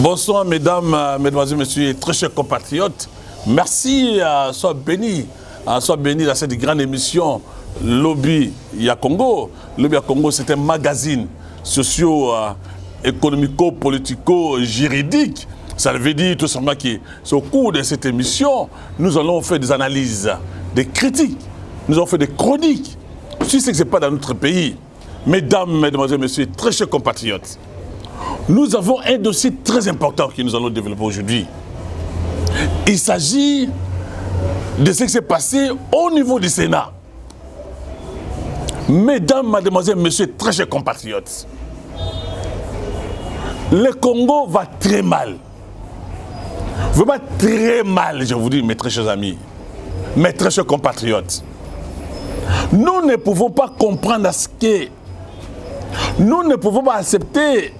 Bonsoir mesdames, mesdemoiselles, messieurs, très chers compatriotes. Merci, sois béni dans cette grande émission Lobby ya Congo. Lobby ya Congo, c'est un magazine socio-économico-politico-juridique. Ça veut dire tout simplement qu'au cours de cette émission, nous allons faire des analyses, des critiques, nous allons faire des chroniques sur ce qui se passe dans notre pays. Mesdames, mesdemoiselles, messieurs, très chers compatriotes, nous avons un dossier très important que nous allons développer aujourd'hui. Il s'agit de ce qui s'est passé au niveau du Sénat. Mesdames, mademoiselles, messieurs, très chers compatriotes, le Congo va très mal. Vraiment très mal, je vous dis, mes très chers amis, mes très chers compatriotes. Nous ne pouvons pas comprendre ce que... Nous ne pouvons pas accepter,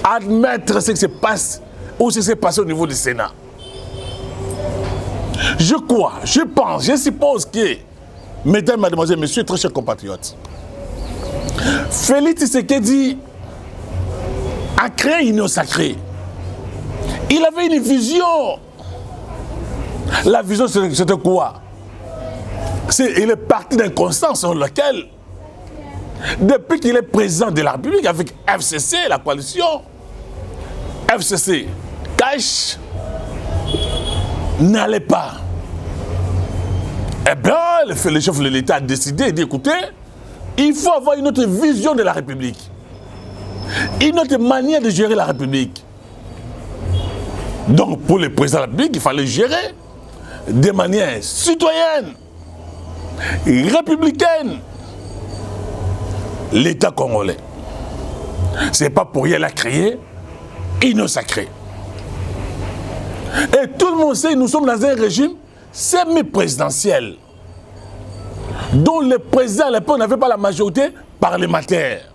admettre ce qui se passe ou ce qui s'est passé au niveau du Sénat. Je crois, je pense, je suppose que, mesdames, mademoiselles, messieurs, très chers compatriotes, Félix Tshisekedi a créé une union sacrée. Il avait une vision. La vision, c'était quoi? Il est parti d'un constat sur lequel, depuis qu'il est président de la République avec FCC, la coalition, FCC, cash, n'allait pas. Eh bien, le chef de l'État a décidé d'écouter, il faut avoir une autre vision de la République, une autre manière de gérer la République. Donc, pour le président de la République, il fallait gérer de manière citoyenne, républicaine, l'État congolais. Ce n'est pas pour rien qu'il a créé union sacrée. Et tout le monde sait, nous sommes dans un régime semi-présidentiel, dont le président à l'époque n'avait pas la majorité parlementaire.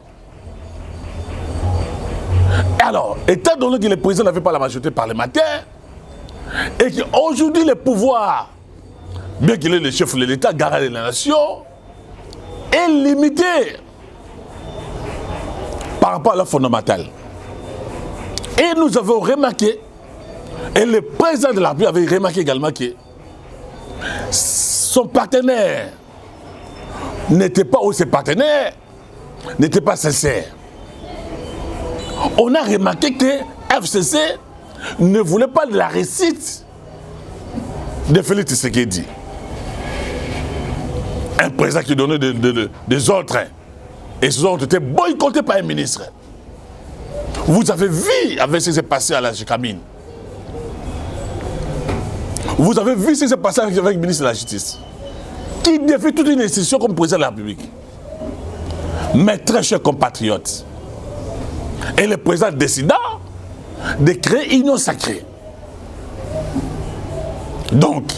Alors, étant donné que le président n'avait pas la majorité parlementaire, et qu'aujourd'hui le pouvoir, bien qu'il est le chef de l'État, garant de la nation, est limité par rapport à la fondamentale. Et nous avons remarqué, et le président de la République avait remarqué également que son partenaire n'était pas, ou ses partenaires n'étaient pas sincères. On a remarqué que FCC ne voulait pas de la réussite de Félix Tshisekedi. Un président qui donnait des ordres, et ces ordres étaient boycottés par un ministre. Vous avez vu avec ce qui s'est passé à la Gécamine. Vous avez vu ce qui s'est passé avec le ministre de la Justice, qui défie toute une institution comme président de la République. Mes très chers compatriotes, et le président décida de créer une union sacrée. Donc,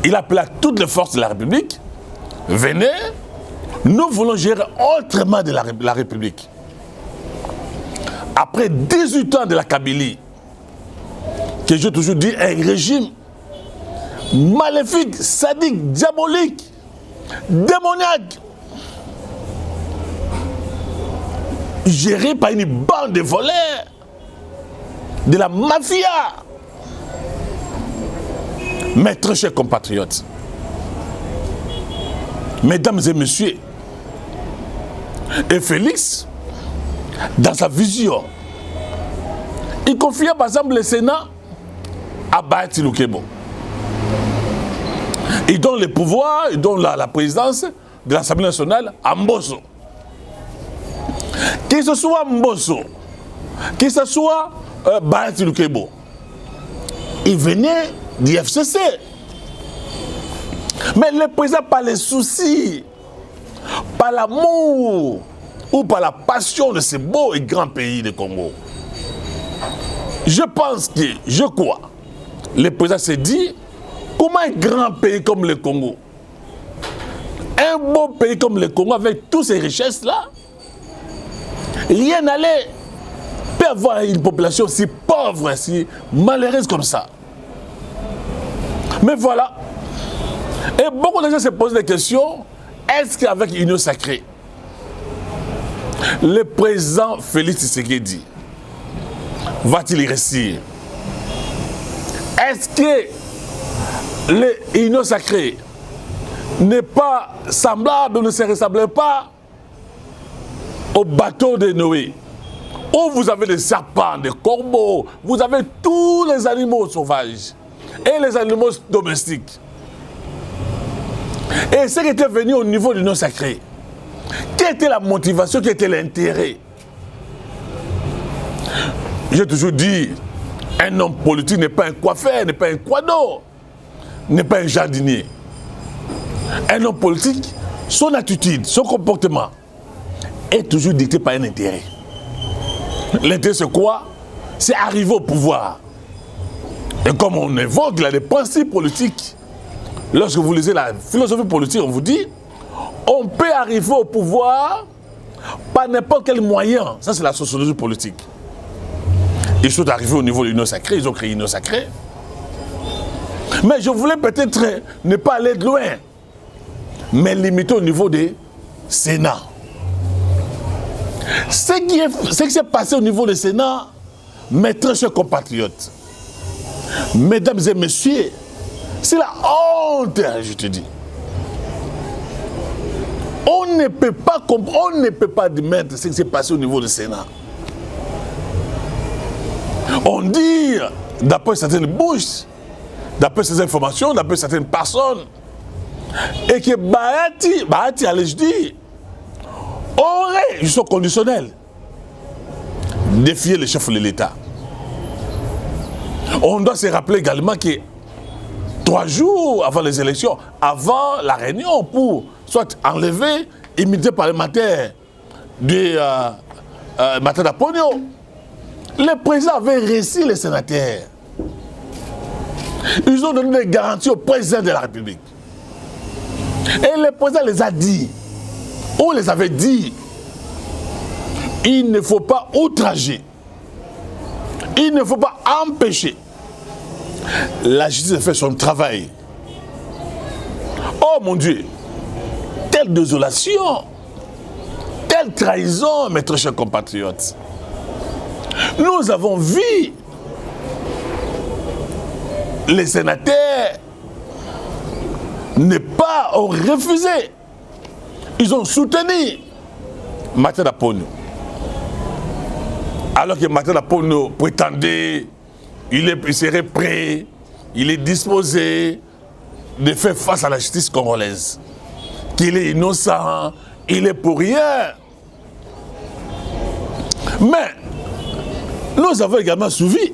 il appela toutes les forces de la République, venez, nous voulons gérer autrement de la République. Après 18 ans de la Kabylie, que j'ai toujours dit, un régime maléfique, sadique, diabolique, démoniaque, géré par une bande de voleurs, de la mafia. Mes très chers compatriotes, mesdames et messieurs, et Félix, dans sa vision, il confiait par exemple le Sénat à Bahati Lukebo. Il donne le pouvoir, il donne la présidence de l'Assemblée nationale à Mbosso. Que ce soit Mbosso, que ce soit Bahati Lukebo, il venait du FCC. Mais le président, par les soucis, par l'amour ou par la passion de ce beau et grand pays du Congo, je pense que, je crois, le président s'est dit, comment un grand pays comme le Congo, un beau pays comme le Congo, avec toutes ces richesses-là, rien n'allait peut avoir une population si pauvre, si malheureuse comme ça. Mais voilà. Et beaucoup de gens se posent des questions. Est-ce qu'avec une union sacrée, le président Félix Tshisekedi va-t-il y réussir? Est-ce que l'union sacrée n'est pas semblable, ne se ressemble pas au bateau de Noé, où vous avez des serpents, des corbeaux, vous avez tous les animaux sauvages et les animaux domestiques. Et ce qui était venu au niveau de l'union sacrée, quelle était la motivation, quel était l'intérêt? J'ai toujours dit, un homme politique n'est pas un coiffeur, n'est pas un quado, n'est pas un jardinier. Un homme politique, son attitude, son comportement est toujours dicté par un intérêt. L'intérêt, c'est quoi? C'est arriver au pouvoir. Et comme on évoque, il y a des principes politiques. Lorsque vous lisez la philosophie politique, on vous dit, on peut arriver au pouvoir par n'importe quel moyen. Ça, c'est la sociologie politique. Ils sont arrivés au niveau de l'union sacrée, ils ont créé l'union sacrée. Mais je voulais peut-être ne pas aller de loin, mais limiter au niveau des Sénats. Ce qui s'est passé au niveau des Sénats, mes très chers compatriotes, mesdames et messieurs, c'est la honte, je te dis. On ne peut pas comprendre, on ne peut pas admettre ce qui s'est passé au niveau du Sénat. On dit, d'après certaines bouches, d'après ces informations, d'après certaines personnes, et que Bahati, allez je dire, aurait, jusqu'au conditionnel, défié le chef de l'État. On doit se rappeler également que 3 jours avant les élections, avant la réunion pour soit enlever immunité parlementaire de Matada Ponyo, le président avait réussi les sénateurs. Ils ont donné des garanties au président de la République. Et le président les a dit, on les avait dit, il ne faut pas outrager, il ne faut pas empêcher la justice de faire son travail. Oh mon Dieu, quelle désolation, quelle trahison, mes très chers compatriotes. Nous avons vu les sénateurs ont refusé. Ils ont soutenu Matada Ponyo. Alors que Matada Ponyo prétendait, il serait prêt, il est disposé de faire face à la justice congolaise. Qu'il est innocent, il est pour rien. Mais nous avons également suivi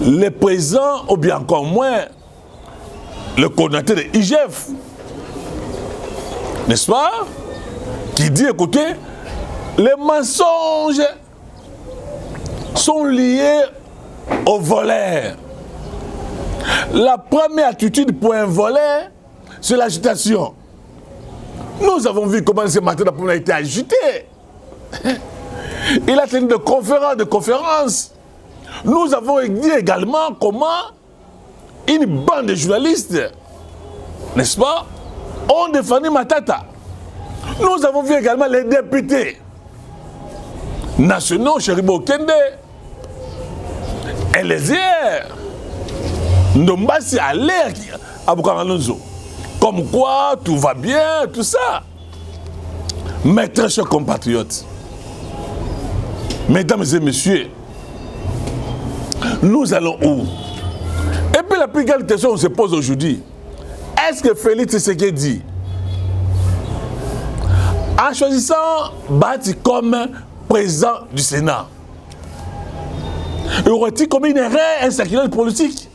les présidents, ou bien encore moins, le coordinateur de l'IGF, n'est-ce pas, qui dit, écoutez, les mensonges sont liés aux voleurs. La première attitude pour un voleur, c'est l'agitation. Nous avons vu comment ce matin a été agité. Il a tenu de conférences. Nous avons dit également comment une bande de journalistes, n'est-ce pas, ont défendu Matata. Nous avons vu également les députés nationaux, Cheribo Kende, Eliezer, Ndombasi Aller, Aboukaranonzo. Comme quoi, tout va bien, tout ça. Mes très chers compatriotes, mesdames et messieurs, nous allons où? Et puis la plus grande question qu'on se pose aujourd'hui, est-ce que Félix Tshisekedi, en choisissant Bahati comme président du Sénat, aurait-il commis une erreur, un sacrilège politique?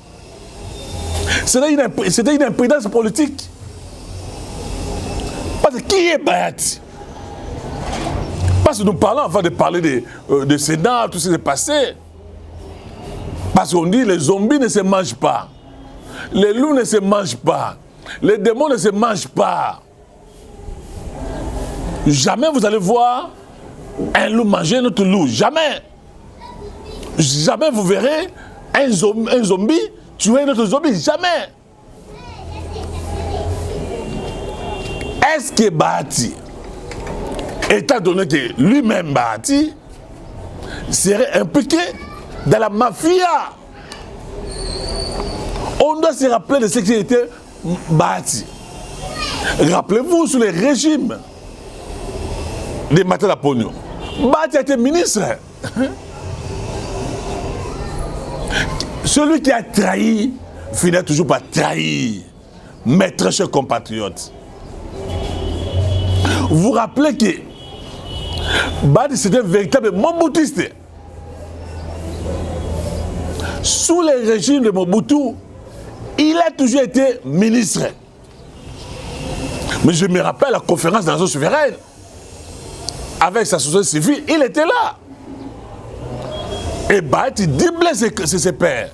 C'était une imprudence politique. Parce que qui est Bahati? Parce que nous parlons, avant de parler de Sénat, tout ce qui s'est passé. Parce qu'on dit les zombies ne se mangent pas. Les loups ne se mangent pas. Les démons ne se mangent pas. Jamais vous allez voir un loup manger notre loup. Jamais. Jamais vous verrez un zombie tuer notre zombie. Jamais. Est-ce que Bahati, étant donné que lui-même Bahati, serait impliqué dans la mafia. On doit se rappeler de ce qui était bâti. Rappelez-vous sur les régimes de Matala Pogno. Bâti a été ministre. Celui qui a trahi finit toujours par trahir. Mes très chers compatriotes. Vous vous rappelez que Bâti c'était un véritable Moboutiste. Sous les régimes de Mobutu, il a toujours été ministre. Mais je me rappelle la conférence des Nations souveraines. Avec sa société civile, il était là. Et Bâti dribblait ses pairs.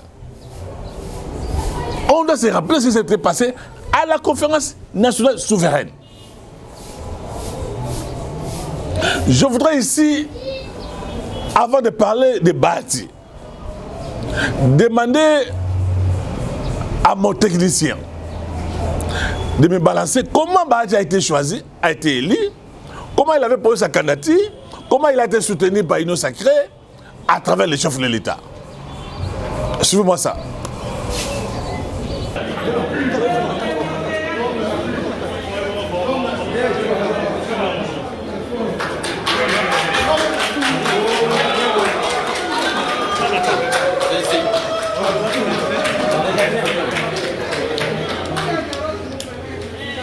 On doit se rappeler ce qui s'était passé à la conférence nationale souveraine. Je voudrais ici, avant de parler de Bâti, demander à mon technicien de me balancer comment Bâti a été choisi, a été élu, comment il avait posé sa candidature, comment il a été soutenu par Union Sacrée à travers les chefs de l'État. Suivez-moi ça.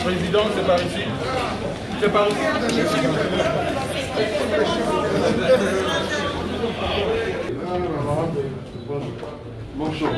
Président, c'est par ici. C'est par ici. Bonjour.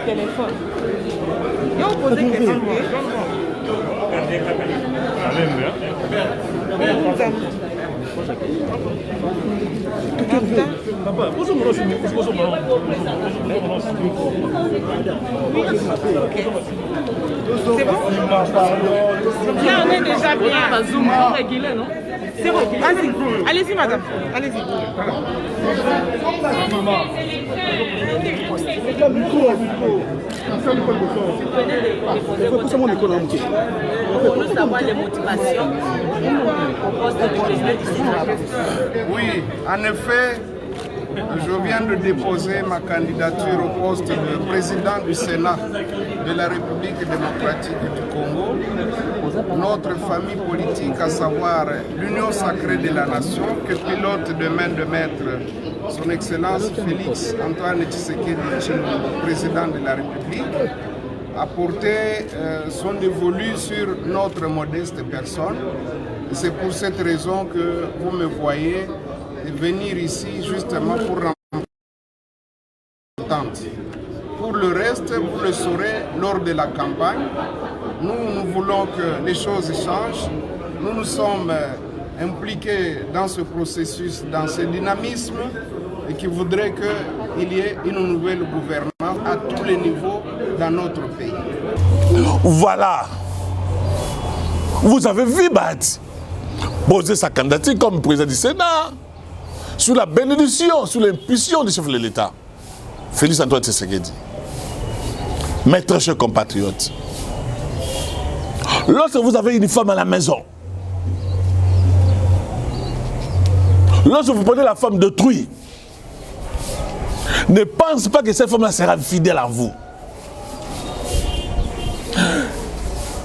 Téléphone. Et on posait des questions. C'est bon? Là, on est déjà bien. C'est bon, allez-y. Allez-y, madame. Allez-y. Oui, en effet, je viens de déposer ma candidature au poste de président du Sénat de la République démocratique du Congo. Notre famille politique, à savoir l'Union sacrée de la nation, que pilote de main de maître son Excellence Félix Antoine Tshisekedi Tshilombo, président de la République, a porté son dévolu sur notre modeste personne. C'est pour cette raison que vous me voyez venir ici justement pour remplir l'attente. Pour le reste, vous le saurez lors de la campagne. Nous voulons que les choses changent. Nous sommes impliqués dans ce processus, dans ce dynamisme, et qui voudrait qu'il y ait une nouvelle gouvernance à tous les niveaux dans notre pays. Voilà. Vous avez vu Bahati poser sa candidature comme président du Sénat sous la bénédiction, sous l'impulsion du chef de l'État, Félix Antoine Tshisekedi. Mes très chers compatriotes, lorsque vous avez une femme à la maison, lorsque vous prenez la femme d'autrui, ne pensez pas que cette femme-là sera fidèle à vous.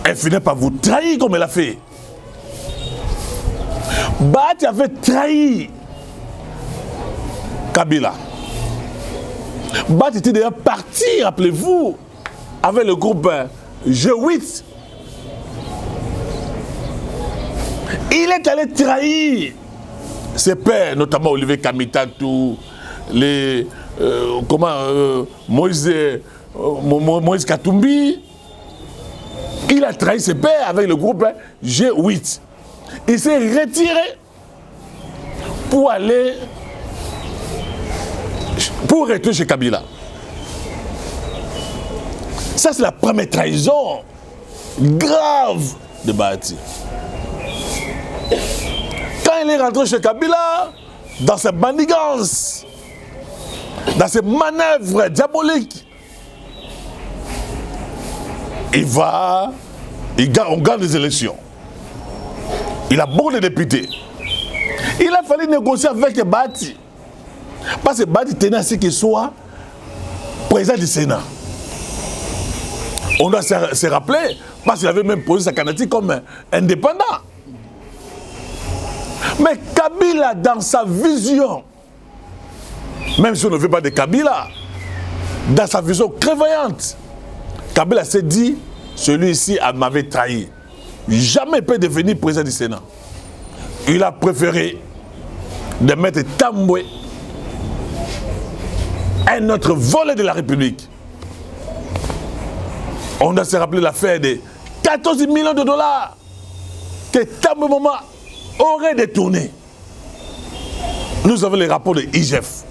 Elle finit par vous trahir comme elle a fait. Bahati avait trahi Kabila. Bahati était déjà parti, rappelez-vous, avec le groupe G8. Il est allé trahir ses pères, notamment Olivier Kamitatou, Moïse Katumbi. Il a trahi ses pères avec le groupe G8. Il s'est retiré pour aller chez Kabila. Ça, c'est la première trahison grave de Bahati. Quand il est rentré chez Kabila, dans ses manigances, dans ses manœuvres diaboliques, on gagne les élections. Il a beaucoup de députés. Il a fallu négocier avec Bahati. Parce que Bahati tenait à ce qu'il soit président du Sénat. On doit se rappeler, parce qu'il avait même posé sa candidature comme indépendant. Mais Kabila, dans sa vision, même si on ne veut pas de Kabila, dans sa vision prévoyante, Kabila s'est dit, celui-ci m'avait trahi. Jamais il peut devenir président du Sénat. Il a préféré de mettre Tamboué, un autre volet de la République. On doit se rappeler l'affaire de 14 millions de dollars que Tamboué Moma aurait détourné. Nous avons les rapports de IGF.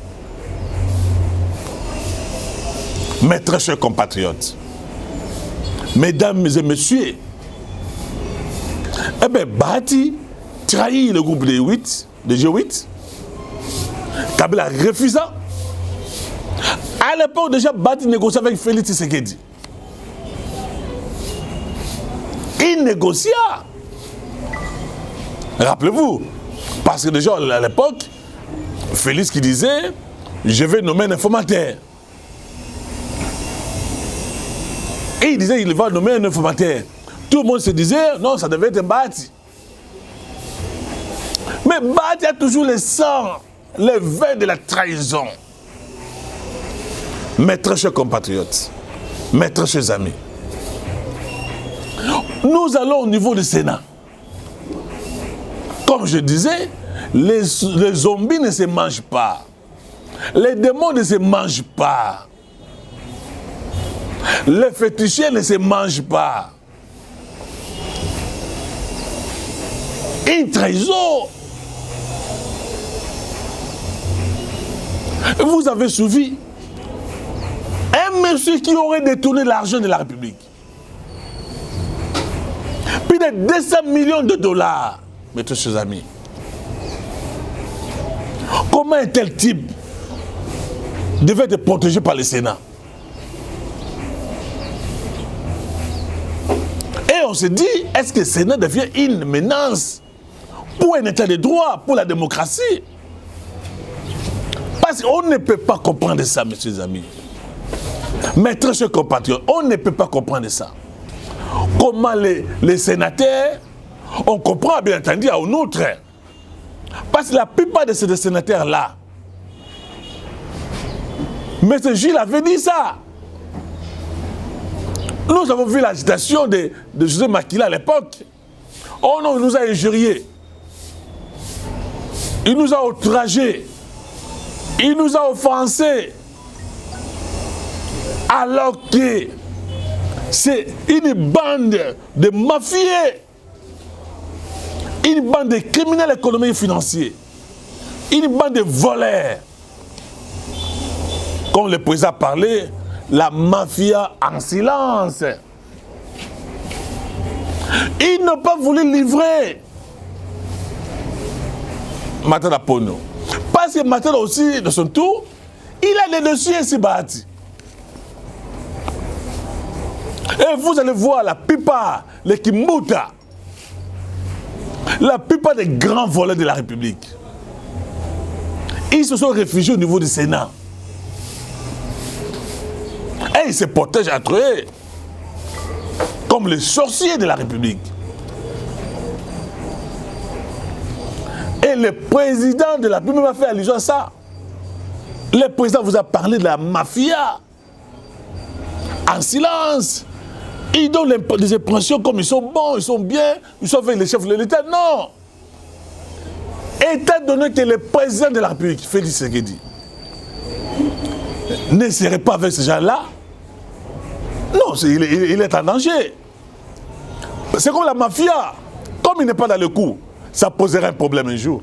Mes très chers compatriotes, mesdames et messieurs, eh bien, Bahati trahit le groupe de G8. Kabila refusa. À l'époque, déjà, Bahati négociait avec Félix Tshisekedi. Il négocia. Rappelez-vous, parce que déjà, à l'époque, Félix qui disait, je vais nommer un informateur. Et il disait, il va nommer un informateur. Tout le monde se disait, non, ça devait être Bahati. Mais Bahati a toujours le sang, le vin de la trahison. Mes très chers compatriotes, mes très chers amis, nous allons au niveau du Sénat. Comme je disais, les zombies ne se mangent pas. Les démons ne se mangent pas. Les fétichiers ne se mangent pas. Une trahison. Vous avez suivi un monsieur qui aurait détourné l'argent de la République. Plus de 200 millions de dollars, mes très chers amis. Comment un tel type devait être protégé par le Sénat? Et on se dit, est-ce que le Sénat devient une menace pour un état de droit, pour la démocratie? Parce qu'on ne peut pas comprendre ça, messieurs les amis. Mes très chers compatriotes, on ne peut pas comprendre ça. Comment les sénateurs, on comprend bien entendu à un autre. Parce que la plupart de ces sénateurs-là, M. Gilles avait dit ça. Nous avons vu l'agitation de José Makila à l'époque. Oh non, il nous a injuriés. Il nous a outragés. Il nous a offensés. Alors que c'est une bande de mafieux, une bande de criminels économiques et financiers, une bande de voleurs. Comme le président a parlé, la mafia en silence. Ils n'ont pas voulu livrer Matala Pono. Parce que Matala aussi, de son tour, il a des dossiers ici bâtis. Et vous allez voir la plupart, les Kimbuta, la plupart des grands voleurs de la République, ils se sont réfugiés au niveau du Sénat. Et ils se protègent entre eux comme les sorciers de la République. Et le président de la République m'a fait allusion à ça. Le président vous a parlé de la mafia en silence. Ils donnent des impressions comme ils sont bons, ils sont bien, ils sont avec les chefs de l'État. Non! Étant donné que le président de la République, Félix Tshisekedi, ne serait pas avec ces gens-là, non, il est en danger. C'est comme la mafia. Comme il n'est pas dans le coup, ça poserait un problème un jour.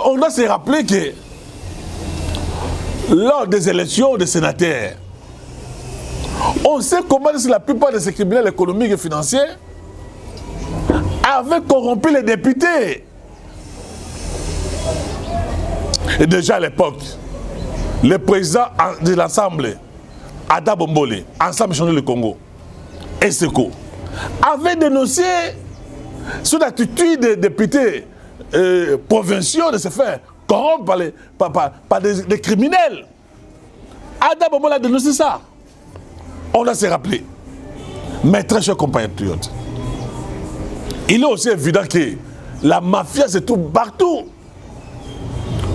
On doit se rappeler que lors des élections des sénateurs, on sait comment la plupart de ces criminels économiques et financiers avaient corrompu les députés. Et déjà à l'époque, le président de l'Assemblée, Ada Bombole, Ensemble Changer le Congo, et Seko, avait dénoncé sur l'attitude des députés provinciaux de se faire corrompre par des criminels. Ada Bombole a dénoncé ça. On doit se rappeler. Mais très chers compatriotes, il est aussi évident que la mafia se trouve partout.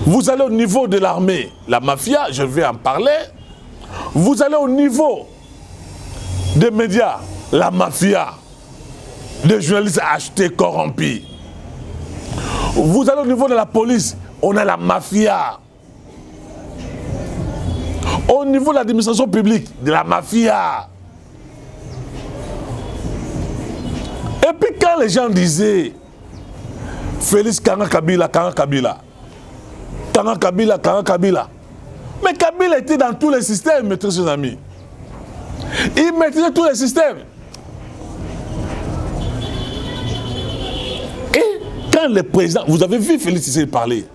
Vous allez au niveau de l'armée, la mafia, je vais en parler. Vous allez au niveau des médias, la mafia, des journalistes achetés, corrompus. Vous allez au niveau de la police, on a la mafia. Au niveau de l'administration publique, de la mafia. Et puis quand les gens disaient Félix Kanga Kabila, Kanga Kabila, Kanga Kabila, Kanga Kabila. Mais Kabila était dans tous les systèmes, mes très chers amis. Il maîtrisait tous les systèmes. Et quand le président, vous avez vu Félix Tshisekedi parler,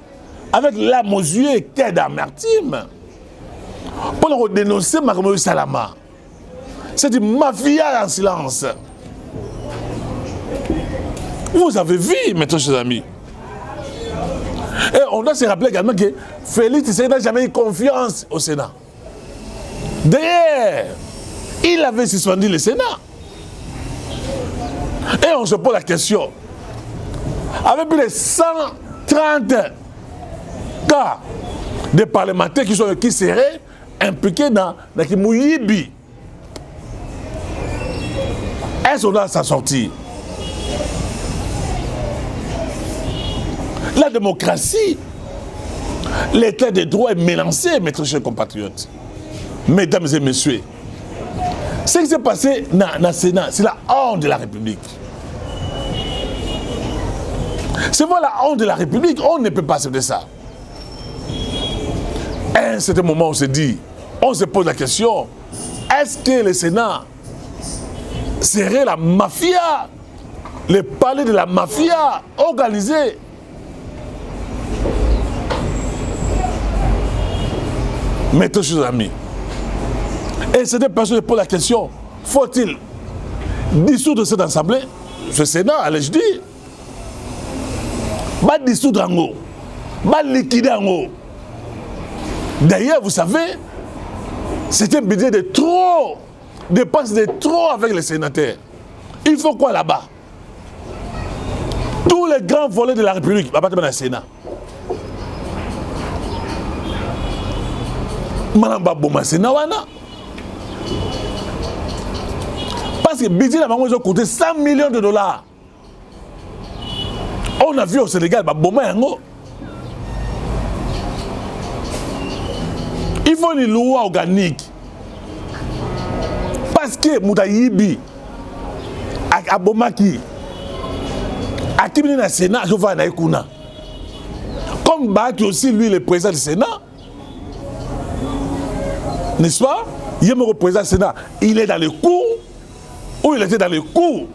avec l'âme aux yeux et cœur d'amertume, pour dénoncer Makamou Salama. C'est du mafia en silence. Vous avez vu, mes très chers amis. Et on doit se rappeler également que Félix Tshisekedi n'a jamais eu confiance au Sénat. D'ailleurs, il avait suspendu le Sénat. Et on se pose la question. Avec plus de 130 cas de parlementaires qui seraient impliqués dans Kimouyibi, est-ce qu'on doit s'en sortir? La démocratie, l'état de droit est mélangé, mes très chers compatriotes. Mesdames et messieurs, ce qui s'est passé dans le Sénat, c'est la honte de la République. C'est moi la honte de la République, on ne peut pas accepter ça. À un certain moment, on se dit, on se pose la question, est-ce que le Sénat serait la mafia, le palais de la mafia organisé? Mes très chers amis, et certaines personnes posent la question, faut-il dissoudre cette assemblée, ce Sénat, allais-je dire, va dissoudre en haut, va liquider en haut. D'ailleurs, vous savez, c'est un budget de trop, dépense de trop avec les sénateurs. Il faut quoi là-bas? Tous les grands volets de la République, dans le Sénat. Parce que le budget, ils ont coûté 100 millions de dollars. On a vu au Sénégal, il faut une loi organique. Parce que Moutayibi, à Bomaki, à Kimini na Sénat, je vois Naïkouna. Comme Baki aussi, lui, le président du Sénat, n'est-ce pas? Il est le président du Sénat, il est dans le cours, ou il était dans le cours.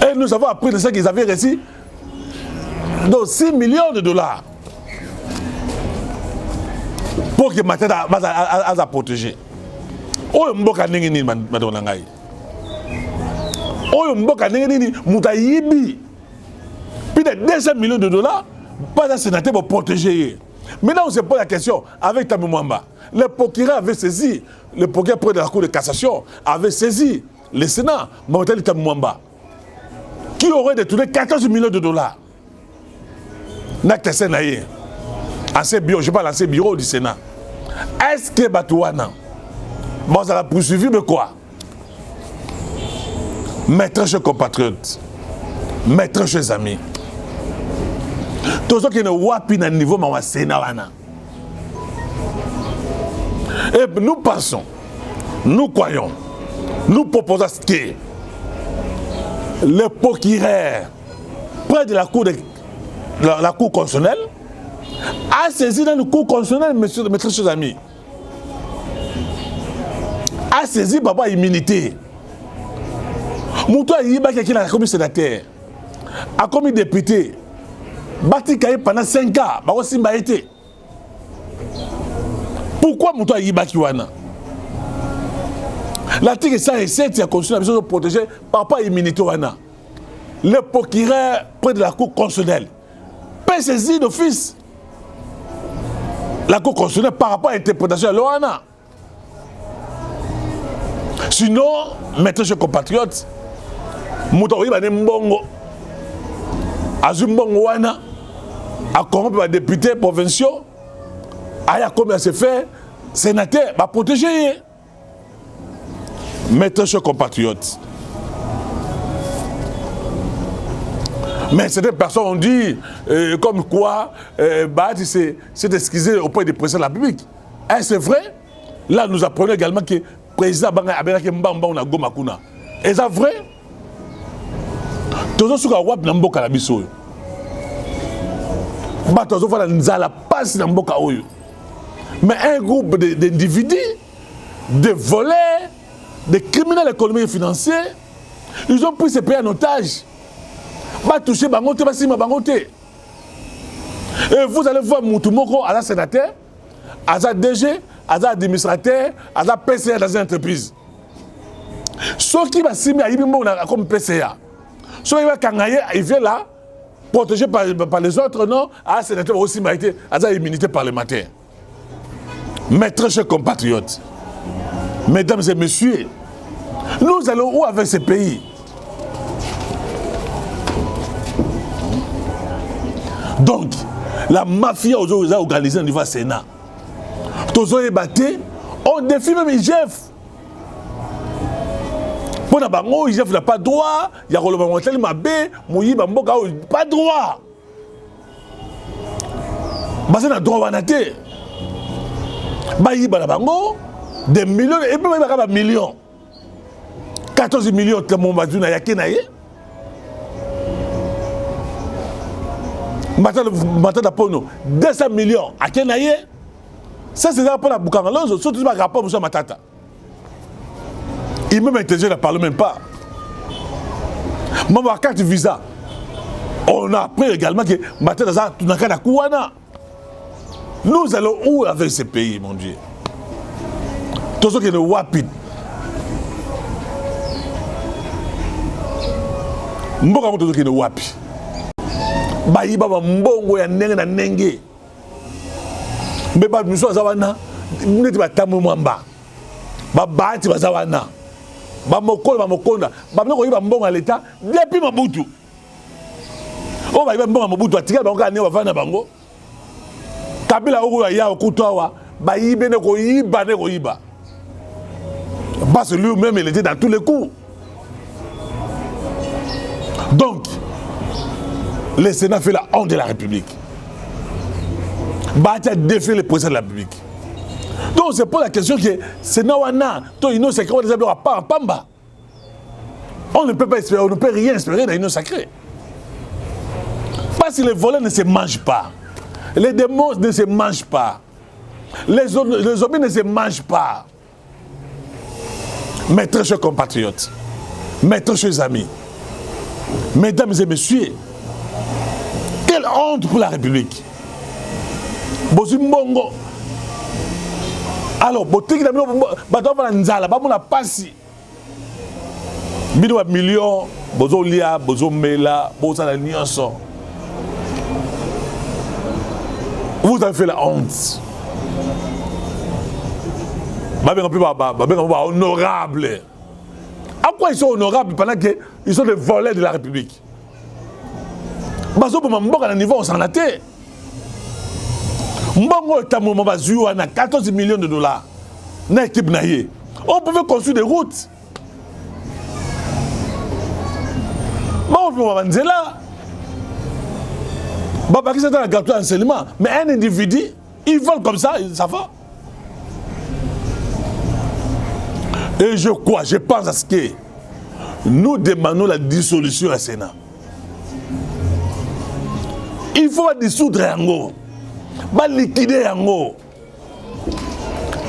Et nous avons appris de ça qu'ils avaient reçu donc 6 millions de dollars pour que Matata a protégé. Oh, mboka nengeni madonna ngai. Oh, mboka nengeni Moutayibi. Plus de 200 millions de dollars, pas un sénateur pour protéger. Maintenant, on se pose la question avec Tamou Mwamba. Le procureur avait saisi, le procureur près de la Cour de cassation avait saisi le Sénat, Moutali Tamou Mwamba, qui aurait détourné 14 millions de dollars. Ancien bureau, je parle l'ancien bureau du Sénat. Est-ce que Batouana, bon, ça l'a poursuivi, mais quoi? Mes très chers compatriotes, mes très chers amis, tous ceux qui ne voient pas à niveau de Sénat. Et nous pensons, nous croyons, nous proposons que le procureur près de la Cour constitutionnelle a saisi dans le cours constitutionnel, mes très chers amis, a saisi Baba immunité. Moutou Yiba qui a commis sénateur, a commis député, bâti pendant 5 ans, Baba Simba été. Pourquoi Moutou Yiba qui wana? L'article 107 a constitué la mission de protéger par pas immunité wana. Le procureur près de la Cour constitutionnelle peut saisir d'office la Cour constitutionnelle par rapport à l'interprétation de l'OANA. Sinon, mes très chers compatriotes, Moutaoui va mbongo, Azumbongo wana, a corrompu les députés provinciaux, a combien se fait, sénateur, va protéger. Mes très chers compatriotes. Mais certaines personnes ont dit, comme quoi, c'est excusé auprès du président de la République. Et c'est vrai. Là, nous apprenons également que le président Abelake Mbamba na Goma Kuna. Et c'est vrai. Tous ceux qui ont été Mboka la biso. Tous ceux qui ont la passe dans Mboka Oyo. Mais un groupe d'individus, de voleurs, de criminels économiques et financiers, ils ont pris ces pays en otage. Va toucher Bangote, va signer Bangote. Et vous allez voir Moutoumoko à la sénateur, à la DG, à la administrateur, à la PCA dans une entreprise. Ceux qui vont signer à Ibimbo comme PCA, ceux qui vont kangaye, ils viennent là, protégés par les autres, non, à la sénateur aussi maïté, à la immunité parlementaire. Mes très chers compatriotes, mesdames et messieurs, nous allons où avec ces pays? Donc, la mafia aux organisés au niveau du Sénat. Tous les battés, on défie même IGF. Pour la bango, IGF n'a pas droit. Il y a le montel mabé, mouyi bamboka, pas droit. Parce qu'on a droit à nater. Bayi la bango, des millions, et puis il y a des millions. 14 millions de mon bazuna yakenaye. Matata Pono, 200 millions à Kenaye. Ça, c'est pour la Boukangalonzo, surtout par rapport à M. Matata. Il même intelligent, il ne parle même pas. Même à carte visa, on a appris également que Matata Tunakana Kouana. Nous allons où avec ces pays, mon Dieu? Tout ce qui est le Wapid. Mboka tout ce qui est le Wapi. Bayi baba mbongo ya ndenge na ndenge. Mbeba miso zawana neti batamu mwamba. Babati bazawana. Bamokonda. Bamoko yiba mbongo l'État depuis Mobutu. O bayi mbongo Mobutu atika bango ka ne bavana bango. Kabila oyo ya okutwa bayi bene ko yiba. Parce que lui-même il était dans tous les coups. Donc Le Sénat fait la honte de la République. Bah, tu as défié le président de la République. Donc, c'est pas la question que Sénat wana, toi, il nous sacré, on ne pas en pamba. On ne peut pas espérer, on ne peut rien espérer dans une sacrée. Parce que les volets ne se mangent pas. Les démons ne se mangent pas. Les zombies ne se mangent pas. Mes très chers compatriotes, mes très chers amis, mesdames et messieurs, quelle honte pour la République. Bozimbongo. Alors, botiki na bino bato bana nzala ba mona pasi. Bino ba million bozo lia, bozo mela, bozo na nyonso. Vous avez fait la honte. Honorables. À quoi ils sont honorables pendant qu'ils sont des voleurs de la République? À un niveau, on s'en a été. Mbongo est 14 millions de dollars. On pouvait construire des routes. Mais un individu, il vole comme ça, ça va. Et je pense à ce que nous demandons la dissolution à Sénat. Il faut dissoudre Yango, liquider Yango.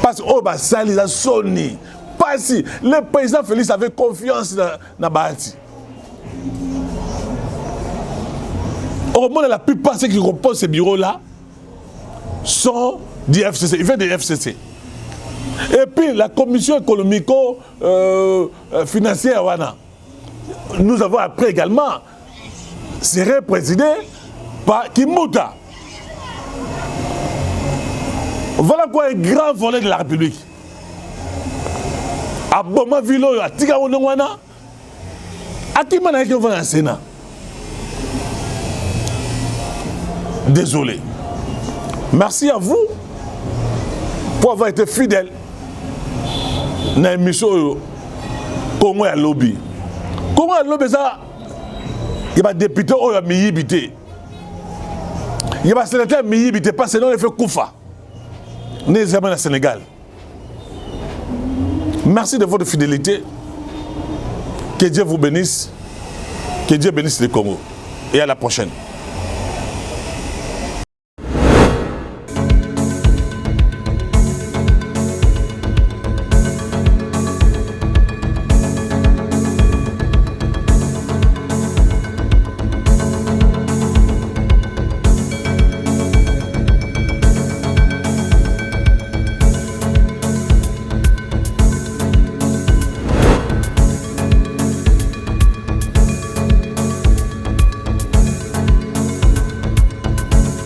Parce que ça les a sonné. Pas si le président Félix avait confiance dans Bahati. Au moins, la plupart de ceux qui reposent ces bureaux-là sont du FCC. Ils viennent du FCC. Et puis la commission économico-financière, nous avons appris également, serait présidée par Kimouta. Voilà quoi un grand volet de la République. À Boma Vilo, à Tigaounawana, à qui m'a dit qu'on va dans le Sénat. Désolé. Merci à vous pour avoir été fidèle dans l'émission Congo à lobby. Congo à lobby, ça, il y a des députés qui ont mis habité. Il y a des sénateurs qui ont mis habité, parce que sinon il fait Koufa. Nous sommes au Sénégal. Merci de votre fidélité. Que Dieu vous bénisse. Que Dieu bénisse le Congo. Et à la prochaine.